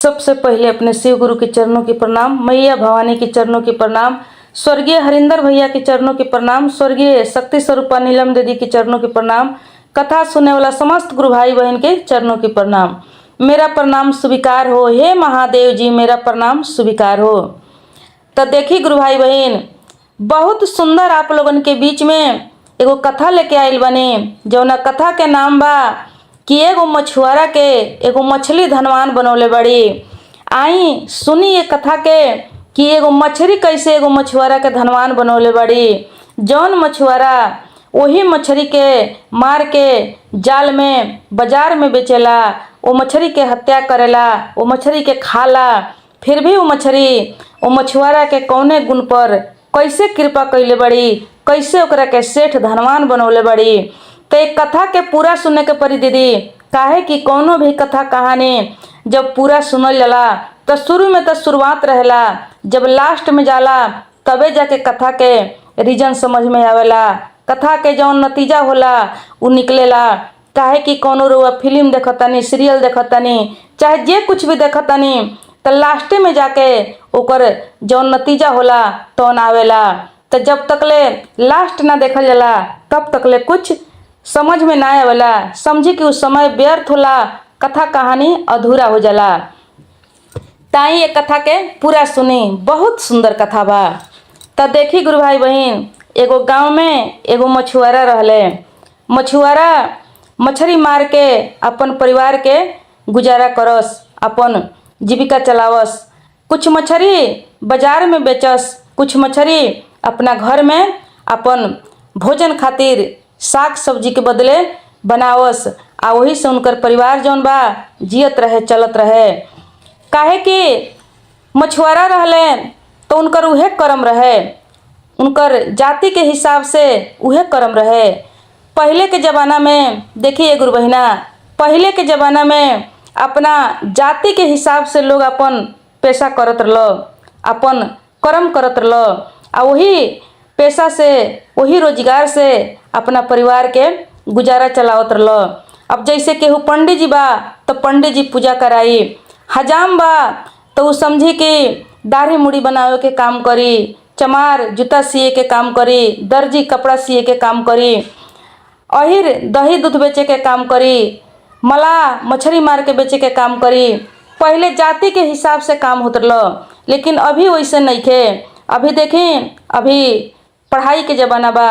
सबसे पहले अपने शिव गुरु के चरणों की प्रणाम, मैया भवानी के चरणों की प्रणाम, स्वर्गीय हरिंदर भैया के चरणों की प्रणाम, स्वर्गीय शक्ति स्वरूपा नीलम दीदी के चरणों की प्रणाम, कथा सुनने वाला समस्त गुरु भाई बहन के चरणों की प्रणाम। मेरा प्रणाम स्वीकार हो, हे महादेव जी मेरा प्रणाम स्वीकार हो। तो देखी गुरु भाई बहन, बहुत सुंदर आप लोगन के बीच में एगो कथा लेके आइल बनी, जौना कथा के नाम बा कि एगो मछुआरा के एगो मछली धनवान बनौले बड़ी। आई सुनी ये कथा के कि एगो मछली कैसे एगो मछुआरा के धनवान बनौले बड़ी। जौन मछुआरा वही मछली के मार के जाल में बाजार में बेचेला, वो मछली के हत्या करेला, वो मछली के खाला, फिर भी वो मछली वो मछुआरा के कौने गुण पर कैसे कृपा कैले बड़ी, कैसे ओकरा के सेठ धनवान बनौले बड़ी। तो एक कथा के पूरा सुनने के पड़ी दीदी, काहे कि कौनो भी कथा कहानी जब पूरा सुनल जाला तो शुरू में तो शुरुआत रहेला, जब लास्ट में जाला तबे जाके कथा के रीजन समझ में आवेला, कथा के जौन नतीजा होला उ निकलेला। काहे कि कौनो रुआ फिल्म देखतानी, सीरियल देखतानी, चाहे जे कुछ भी देखतानी, तो लास्टे में जाके ओकर जौन नतीजा होला तौन आवेला। तो जब तकले लास्ट ना देखल जाला तब तकले कुछ समझ में ना आवेला, समझी कि उस समय व्यर्थ होला, कथा कहानी अधूरा हो जाला। ताई ये कथा के पूरा सुनी, बहुत सुंदर कथा बा। तो देखी गुरु भाई बहन, एगो गांव में एगो मछुआरा रहले। मछुआरा मछली मार के अपन परिवार के गुजारा करस, अपन जीविका चलावस। कुछ मछली बाजार में बेचस, कुछ मछली अपना घर में अपन भोजन खातिर साग सब्जी के बदले बनावस, आ वही से उनकर परिवार जौन बा जियत रहे, चलत रहे। काहे कि मछुआरा रहले तो उनकर उहे कर्म रहे, उनकर जाति के हिसाब से उहे कर्म रहे। पहले के ज़माना में देखिए गुरु बहिना, पहले के ज़माना में अपना जाति के हिसाब से लोग अपन पेशा करत रहो, अपन कर्म करत रहो, आ वही पेशा से वही रोजगार से अपना परिवार के गुजारा चलावत रहो। अब जैसे केहू पंडित जी बा तो पंडित जी पूजा कराई, हजाम बा तो वो समझी कि दाढ़ी मुड़ी बनावे के काम करी, चमार जूता सिए के काम करी, दर्जी कपड़ा सिए के काम करी, अहिर दही दूध बेचे के काम करी, मला मछली मार के बेचे के काम करी। पहले जाति के हिसाब से काम होत रहो, लेकिन अभी वैसे नहीं थे। अभी देखें, अभी पढ़ाई के ज़माना बा,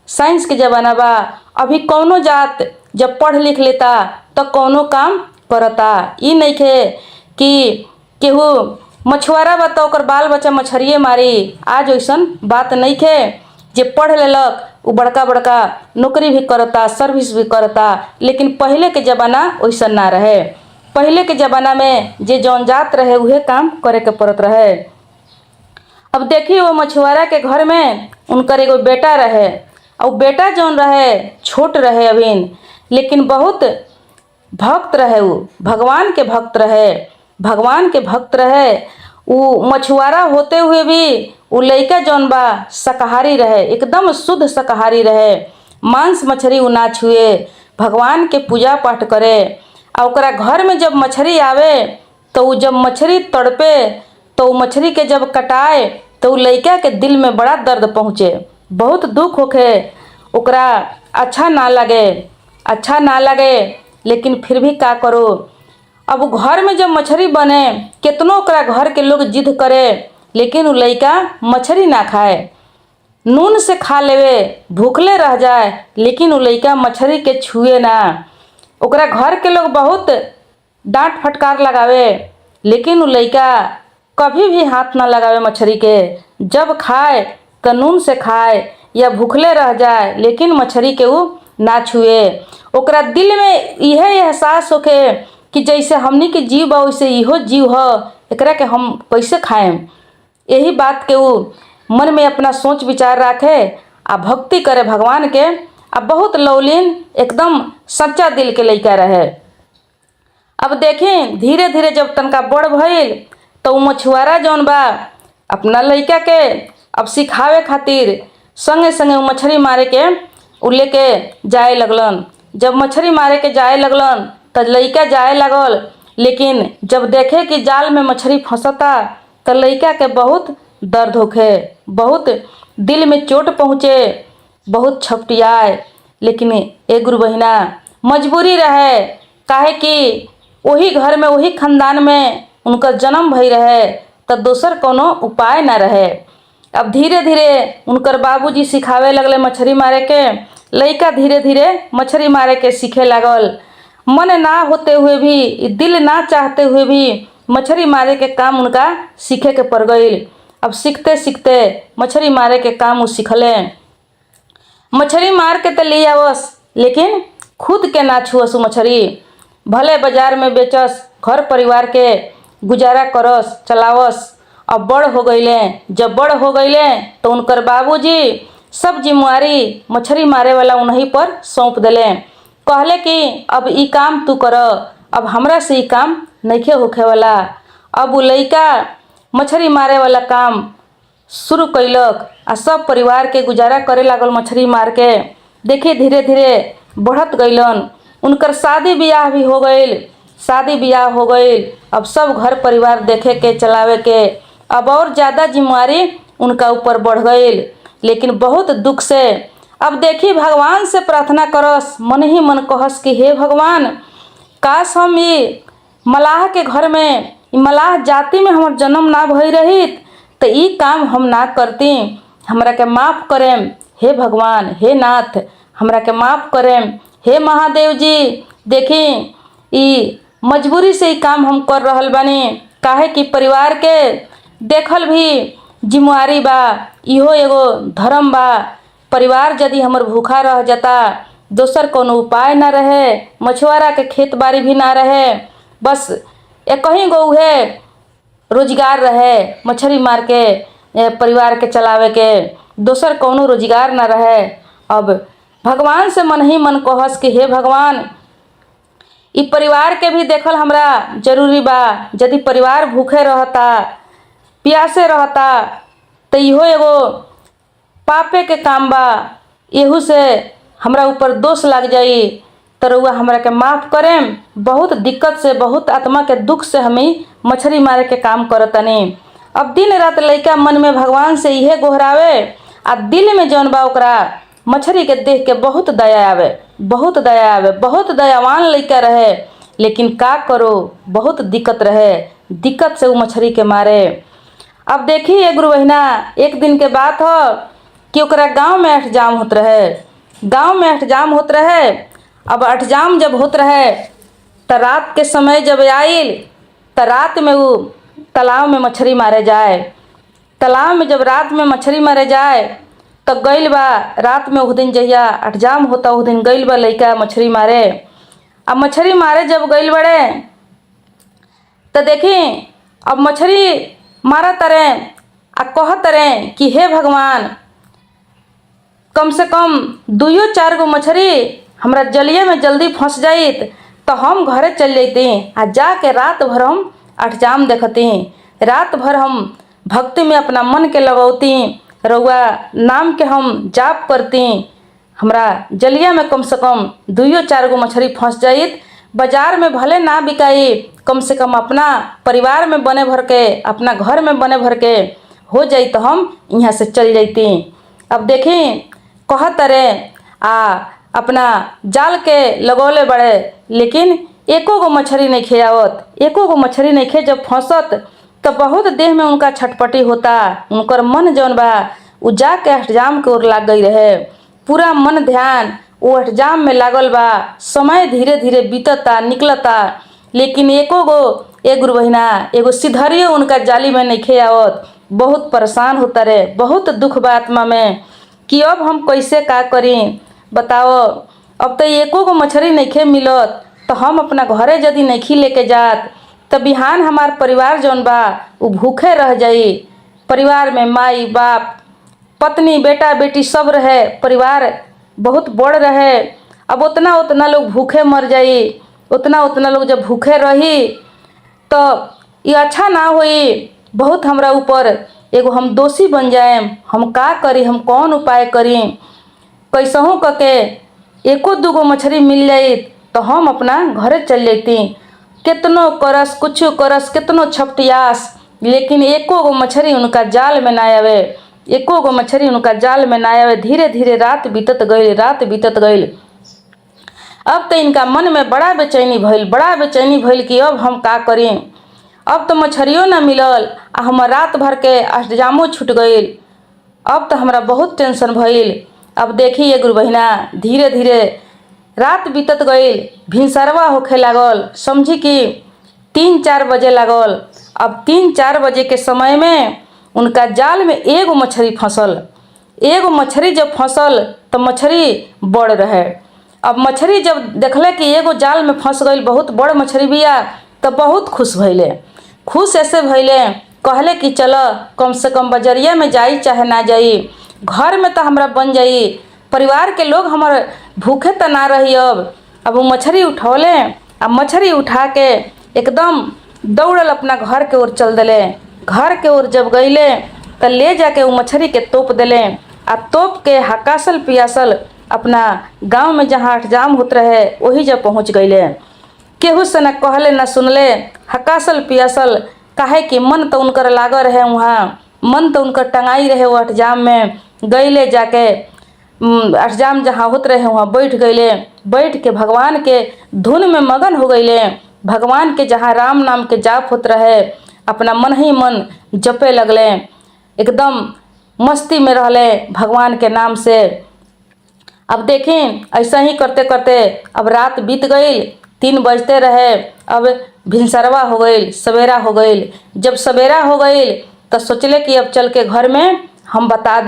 साइंस के ज़माना बा। अभी कौनो जात जब पढ़ लिख लेता तो कौनो काम करता। ई नहीं थे कि केहू मछुआरा बा तो ओकर बाल बच्चा मछरिए मारी, आज वैसन बात नहीं थे। जे पढ़ लेलक वो बड़का बड़का नौकरी भी करता, सर्विस भी करता, लेकिन पहले के ज़माना वैसन ना रहे। पहले के ज़माना में जे जौन जात रहे उहे काम करे के पड़त रहे। अब देखिए वो मछुआरा के घर में उनकर एगो बेटा रहे, और बेटा जौन रहे छोट रहे अभी, लेकिन बहुत भक्त रहे, वो भगवान के भक्त रहे, भगवान के भक्त रहे। वो मछुआरा होते हुए भी वो लड़का जौन बा शाकाहारी रहे, एकदम शुद्ध शाकाहारी रहे, मांस मछली वो ना छुए, भगवान के पूजा पाठ करे। और ओकरा घर में जब मछली आवे तो वो जब मछली तड़पे तो वो मछली के जब कटाए तो वो लड़का के दिल में बड़ा दर्द पहुँचे, बहुत दुख होखे, ओकरा अच्छा ना लगे, अच्छा ना लगे, लेकिन फिर भी का करो। अब घर में जब मछली बने, कितनों ओकरा घर के लोग जिद करे, लेकिन वो लड़का मछली ना खाए, नून से खा लेवे, भूखले रह जाए, लेकिन वो लड़का मछली के छुए ना। ओकरा घर के लोग बहुत डांट फटकार लगावे, लेकिन वो लड़का कभी भी हाथ ना लगावे मछली के। जब खाए तो नून से खाए या भूखले रह जाए, लेकिन मछली के वो ना छुए। ओकरा दिल में यह एहसास होके कि जैसे हमनी के जीव बा वैसे इहो जीव ह, एकरा के हम कैसे खाएम। यही बात के वो मन में अपना सोच विचार रखे, आ भक्ति करे भगवान के। आ बहुत लौलीन एकदम सच्चा दिल के लड़का रहे। अब देखें धीरे धीरे जब तनका बड़ भइल तो मछुआरा जौन बा अपना लड़का के अब सिखावे खातिर संगे संगे मछली मारे के उ लेके जाए लगलन। जब मछली मारे के जाए लगलन तो लड़का जाए लगल, लेकिन जब देखे कि जाल में मछली फंसता तो लड़का के बहुत दर्द होखे, बहुत दिल में चोट पहुँचे, बहुत छपटियाए। लेकिन ए गुरु बहिना मजबूरी रहे, काहे कि वही घर में वही खानदान में उनका जन्म भई रहे तो दोसर कोनो उपाय ना रहे। अब धीरे धीरे उनकर बाबूजी सिखावे लगले मछली मारे के। लड़का धीरे धीरे मछली मारे के सीखे लागल। मन ना होते हुए भी, दिल ना चाहते हुए भी मछली मारे के काम उनका सीखे के पड़ गई। अब सीखते सीखते मछली मारे के काम वो सीखले। मछली मार के तो ले आवस, लेकिन खुद के ना छुअस मछली। भले बाजार में बेचस, घर परिवार के गुजारा करस, चलावस। अब बड़ हो गईले। जब बड़ हो गईले तो उनकर बाबूजी सब जिम्मेवारी मछली मारे वाला उन्हीं पर सौंप दिले। कहले कि अब ई काम तू कर, अब हमरा से ई काम नइखे होखे वाला। अब वो लड़का मछली मारे वाला काम शुरू कैलक आ सब परिवार के गुजारा करे लागल मछली मार के। देखी धीरे धीरे बढ़त गईलन। उनकर शादी ब्याह भी हो गईल। शादी ब्याह हो गईल। अब सब घर परिवार देखे के, चलावे के, अब और ज़्यादा जिम्मेवारी उनका ऊपर बढ़ गईल। लेकिन बहुत दुख से अब देखी भगवान से प्रार्थना करस, मन ही मन कहस कि हे भगवान, काश हम ये मलाह के घर में, मलाह जाति में हमर जन्म ना भई रहित तो ई काम हम ना करती। हमरा के माफ़ करेम हे भगवान, हे नाथ, हमरा के माफ़ करेम हे महादेव जी। देखी ई मजबूरी से ई काम हम कर रहल बानी, काहे कि परिवार के देखल भी जिम्मेवारी बा, इहो एगो धर्म बा। परिवार यदि हमर भूखा रह जाता, दोसर कोनो उपाय ना रहे, मछुआरा के खेत बाड़ी भी ना रहे, बस एक ही गो उहे रोजगार रहे मछली मार के परिवार के चलावे के, दोसर कोनो रोजगार ना रहे। अब भगवान से मन ही मन कहस कि हे भगवान, ई परिवार के भी देखल हमरा जरूरी बा। यदि परिवार भूखे रहता, प्यासे रहता तो इहो एगो पापे के काम बा। एहू से हमरा ऊपर दोष लग जाई तो रउआ हमरा के माफ़ करेम। बहुत दिक्कत से, बहुत आत्मा के दुख से हमें मछली मारे के काम करतनी। अब दिन रात लइका मन में भगवान से इहे गोहरावे आ दिल में जौन बा ओकरा मछली के देख के बहुत दया आवे, बहुत दया आवे। बहुत दयावान लइका रहे, लेकिन का करो, बहुत दिक्कत रहे। दिक्कत से वो मछली के मारे। अब देखी ये गुरु बहिना, एक दिन के बात हो कि ओकरा गाँव में अठजाम होत रहे। गाँव में अठजाम होत रहे। अब अठजाम जब होत रहे तो रात के समय जब आइल तो रात में वो तालाब में मछली मारे जाए। तालाब में जब रात में मछली मारे जाए तो गइल बा रात में उस दिन जहिया अठजाम होता उस दिन गइल बा लइका मछली मारे। अब मछली मारे जब गइल बड़े तो देखी अब मछली मारा तरे आ कह तरे कि हे भगवान, कम से कम 2-4 गो मछली हमरा जलिए में जल्दी फंस जाइत तो हम घरे चल जैती आ जाके रात भर हम अठजाम देखती। रात भर हम भक्ति में अपना मन के लगौती, रउआ नाम के हम जाप करती। हमरा जलिया में कम से कम 2-4 गो मछली फंस जाइत। बाजार में भले ना बिकाई, कम से कम अपना परिवार में बने भर के, अपना घर में बने भर के हो जाई तो हम यहाँ से चल जैती। अब देखी कह तरे आ अपना जाल के लगौले बड़े, लेकिन एको गो मछली नहीं खियावत। एको गो मछली नहीं खे जब फंसत तो बहुत देह में उनका छटपटी होता। उनकर मन जौन बा उ जाके अठजाम के ओर लाग गई रहे। पूरा मन ध्यान वो अठजाम में लागल बा। समय धीरे धीरे बीतता, निकलता, लेकिन एको गो ए गुरु बहिना एगो सिधरियो उनका जाली में नहीं खे आवत। बहुत परेशान होता रहे, बहुत दुख बा आत्मा में कि अब हम कैसे का करी बताओ। अब तो एको गो मछली नहीं खे मिलत तो हम अपना घरे यदि नहीं लेके जात तो बिहान हमार परिवार जौन बा वो भूखे रह जाई। परिवार में माई बाप, पत्नी, बेटा बेटी सब रहे, परिवार बहुत बड़ रहे। अब उतना उतना लोग भूखे मर जाई। उतना उतना लोग जब भूखे रही तो ये अच्छा ना होई। बहुत हमरा ऊपर एगो हम दोषी बन जाएम। हम का करी, हम कौन उपाय करी, कैसहूँ करके एको 2 गो मछली मिल जाई तो हम अपना घरे चल जैती। कितनो करस कुछ करस कितनो छपटियास, लेकिन एको गो मछली उनका जाल में ना आवे, एको गो मछली उनका जाल में ना आवे। धीरे धीरे रात बीतत गईल, रात बीतत गईल। अब तो इनका मन में बड़ा बेचैनी भइल, बड़ा बेचैनी भइल कि अब हम का करी। अब तो मछलियों ना मिलल आ हमर रात भर के अष्टजामो छूट गईल। अब तो हमरा बहुत टेंशन भइल। अब देखी ये गुरु बहिना, धीरे धीरे रात बीतत गईल, भिनसरवा होखे लागल। समझी कि 3-4 बजे लागल। अब 3-4 बजे के समय में उनका जाल में एगो मछली फंसल। एगो मछली जब फंसल तो मछली बड़ रहे। अब मछली जब देखले कि एगो जाल में फंस गई, बहुत बड़ मछली बिया, तो बहुत खुश भइले। खुश ऐसे भइले, कहले कि चलो कम से कम बजरिया में जाई चाहे ना जाई, घर में तो हमरा बन जाई, परिवार के लोग हमारे भूखे तो ना रही। अब वो मछली उठौले, अब मछली उठा के एकदम दौड़ल अपना घर के ओर चल दिले। घर के ओर जब गईले तो ले जाके वो मछली के तोप दिले। आ तोप के हकासल पियासल अपना गांव में जहाँ अष्टजाम होत रहे वही जब पहुँच गईले। केहू से न कहले न सुनले, हकासल पियासल, काहे कि मन तो उनकर लागल रहे, वहाँ मन तो उनकर टंगाई रहे। वो अष्टजाम में गईले, जाके अष्टजाम जहाँ होत रहे वहाँ बैठ गईले। बैठ के भगवान के धुन में मगन हो गईले। भगवान के जहाँ राम नाम के जाप होत रहे, अपना मन ही मन जपे लगले, एकदम मस्ती में रहले भगवान के नाम से। अब देखें ऐसा ही करते करते अब रात बीत गई, 3 बजते रहे। अब भिनसरवा हो गई, सवेरा हो गई। जब सवेरा हो गई तो सोचले कि अब चल के घर में हम बता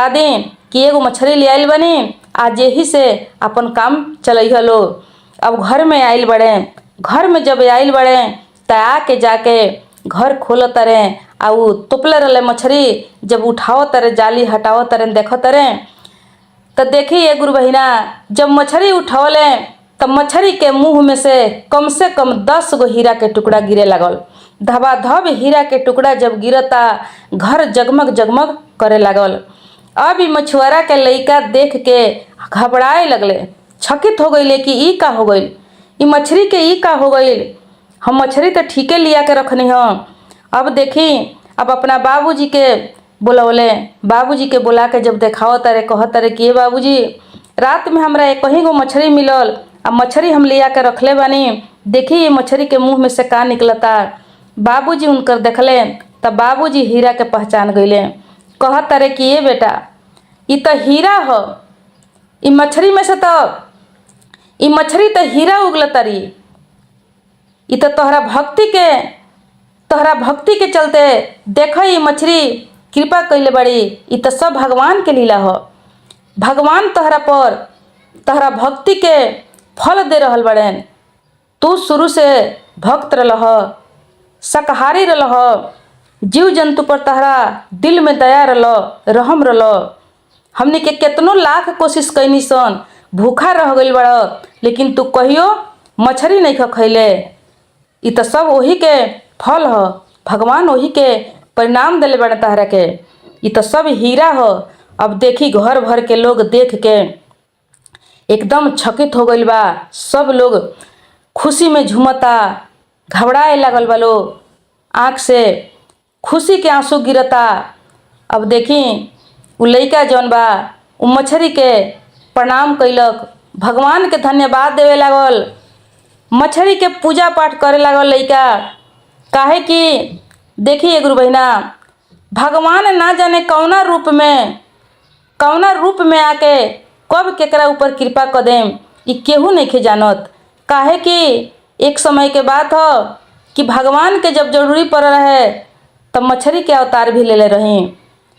दें कि एगो मछली ले आइल बनी, आज यही से अपन काम चलइह लो। अब घर में आइल बड़े। घर में जब आइल बड़े तो आके जाके घर खोल तरे आ उ तोपले रहे मछली। जब उठाओ तरे, जाली हटाओ तरे, देखो तरे तो देखी ये गुरु बहिना, जब मछली उठौले तब मछली के मुंह में से कम 10 गो हीरा के टुकड़ा गिरे लागल। धबाधब हीरा के टुकड़ा जब गिरता, घर जगमग जगमग करे लागल। अब ई मछुआरा के लइका देख के घबराए लगले, छकित हो गईले कि ई का हो गई, ई मछली के ई का हो गई। हम मछली तो ठीके लिया के रखनी हम। अब देखी, अब अपना बाबूजी के बुलौले। बाबूजी के बुला के जब देखाओ तारे, कह तारे कि ये बाबूजी, रात में हमरा एक ही गो मछली मिलल, अब मछली हम लिया के रखले बानी, देखी ये मछली के मुंह में से का निकलता। बाबूजी उनकर देखले तब बाबूजी हीरा के पहचान गईले। कह तारे कि ये बेटा, ये तो हीरा हो, ई मछली में से तो ई मछली तो हीरा उगल तारी। ये तो तोहरा भक्ति के चलते देखो ये मछली कृपा कैले बड़ी। ये तो सब भगवान के लीला हो। भगवान तोहरा पर तोहरा भक्ति के फल दे रहल बड़े। तू शुरू से भक्त रहलह, शाकाहारी रहलह, जीव जंतु पर तोहरा दिल में दया रहम रहल। हमने के कितनो लाख कोशिश कैनी सन, भूखा रह गइल बड़, लेकिन तू कहियो मछली नहीं खैले। ये तो सब वही के फल हो, भगवान वही के परिणाम दिले बड़े तहरा के। ये तो सब हीरा हो। अब देखी घर भर के लोग देख के एकदम छकित हो गइल बा। सब लोग खुशी में झूमता, घबराए लागल बा लोग, आँख से खुशी के आंसू गिरता। अब देखी उ लइका जौन बा उ मछली के प्रणाम कैलक, भगवान के धन्यवाद देवे लागल, मछली के पूजा पाठ करे लागल लइका। काहे कि देखिए गुरु बहिना, भगवान ना जाने कौना रूप में आके कब केकरा ऊपर कृपा कर देम, ये केहू नहीं के जानत। काहे कि एक समय के बात हो कि भगवान के जब जरूरी पड़ रहे तब मछली के अवतार भी लेले रही,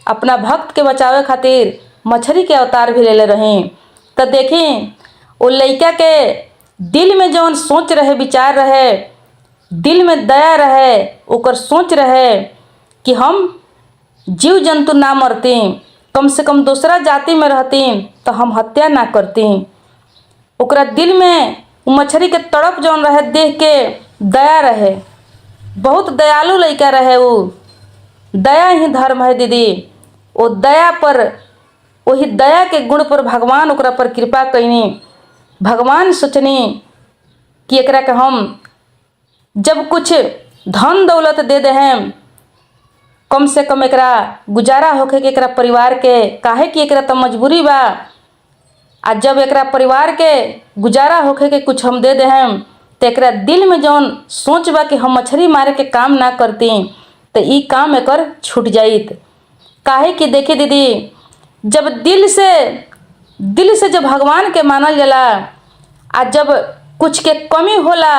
अपना भक्त के बचावे खातिर मछली के अवतार भी लेले रही। तो देखी वो लइका के दिल में जौन सोच रहे, विचार रहे, दिल में दया रहे, ओकर सोच रहे कि हम जीव जंतु ना मरती, कम से कम दूसरा जाति में रहती तो हम हत्या ना करती। ओकरा दिल में मछली के तड़प जौन रहे देख के दया रहे, बहुत दयालु लइका रहे। वो दया ही धर्म है दीदी। वो दया पर, वही दया के गुण पर भगवान ओकरा पर कृपा कैनी। भगवान सोचनी कि एकरा के हम जब कुछ धन दौलत दे देहम, कम से कम एकरा गुजारा होखे के एकरा परिवार के, काहे कि एकरा तो मजबूरी बा। आ जब एकरा परिवार के गुजारा होखे के कुछ हम दे देहम तो एकरा दिल में जौन सोच बा कि हम मछली मारे के काम ना करती तो ई काम एकर छूट जाइत। काहे कि देखी दीदी, जब दिल से जब भगवान के मानल जाला, आ जब कुछ के कमी होला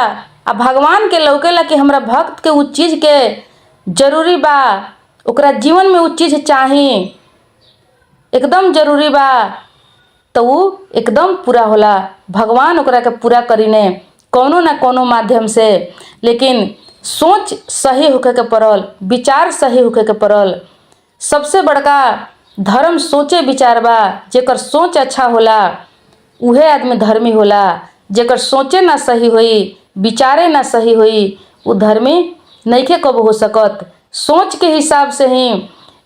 आ भगवान के लौकेला कि हमरा भक्त के उ चीज़ के जरूरी बा, ओकरा जीवन में उ चीज़ चाही, एकदम जरूरी बा, तो उ एकदम पूरा होला। भगवान ओकरा के पूरा करीने कोनो ना कोनो माध्यम से। लेकिन सोच सही होके के पड़ल, विचार सही होके के पड़ल। सबसे बड़का धर्म सोचे विचार बा। जेकर सोच अच्छा होला उहे आदमी धर्मी होला। जेकर सोचे ना सही होई, विचारे ना सही होई, उ धर्मी नइखे कब हो सकत। सोच के हिसाब से ही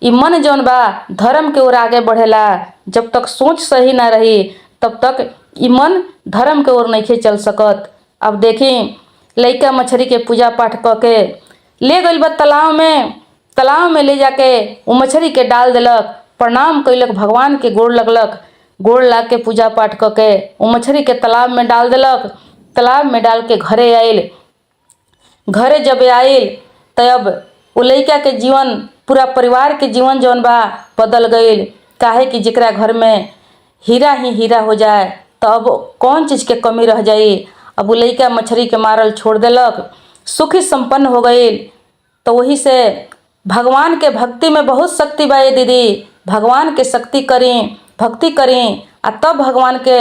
ई मन जौन बा धर्म के ओर आगे बढ़ेला। जब तक सोच सही ना रही तब तक ई मन धर्म के ओर नइखे चल सकत। अब देखी, लइका मछली के पूजा पाठ क के ले गइल बा तालाब में ले जाके उ मछली के डाल देलक, प्रणाम कैलक, भगवान के गोड़ लगलक, गोड़ लाग के पूजा पाठ क के उ मछली के तालाब में डाल देलक। तालाब में डाल के घरे आइल। घरे जब आइल तब उ लइका के जीवन, पूरा परिवार के जीवन जौन बा बदल गइल। काहे कि जेकरा घर में हीरा ही हीरा हो जाए तो अब कौन चीज़ के कमी रह जाई। अब उ लइका मछली के मारल छोड़ देलक, सुखी संपन्न हो गइल। तो वही से भगवान के भक्ति में बहुत शक्ति बा ये दीदी। भगवान के शक्ति करी, भक्ति करी, आ तब भगवान के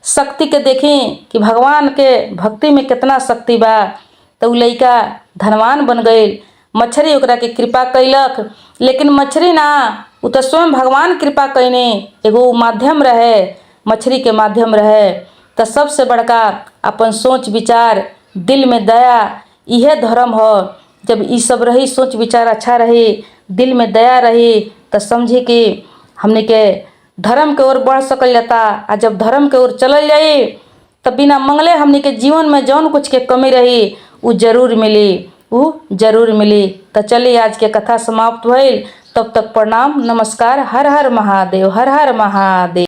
शक्ति के देखी कि भगवान के भक्ति में कितना शक्ति बा। तो उ लइका धनवान बन गइल। मछली ओकरा के कृपा कैलक, लेकिन मछली ना, उ तो स्वयं भगवान कृपा कैनी। एगो माध्यम रहे, मछली के माध्यम रहे। तो सबसे बड़का अपन सोच विचार, दिल में दया, इहे धर्म हो। जब ई सब रही, सोच विचार अच्छा रही, दिल में दया रही, तो समझी कि हमने के धर्म के ओर बढ़ सकल जाता। आ जब धर्म के ओर चलल जाई तब बिना मंगले हमने के जीवन में जौन कुछ के कमी रही उ जरूर मिली, उ जरूर मिली। तो चलिए आज के कथा समाप्त भइल। तब तक प्रणाम, नमस्कार, हर हर महादेव, हर हर महादेव।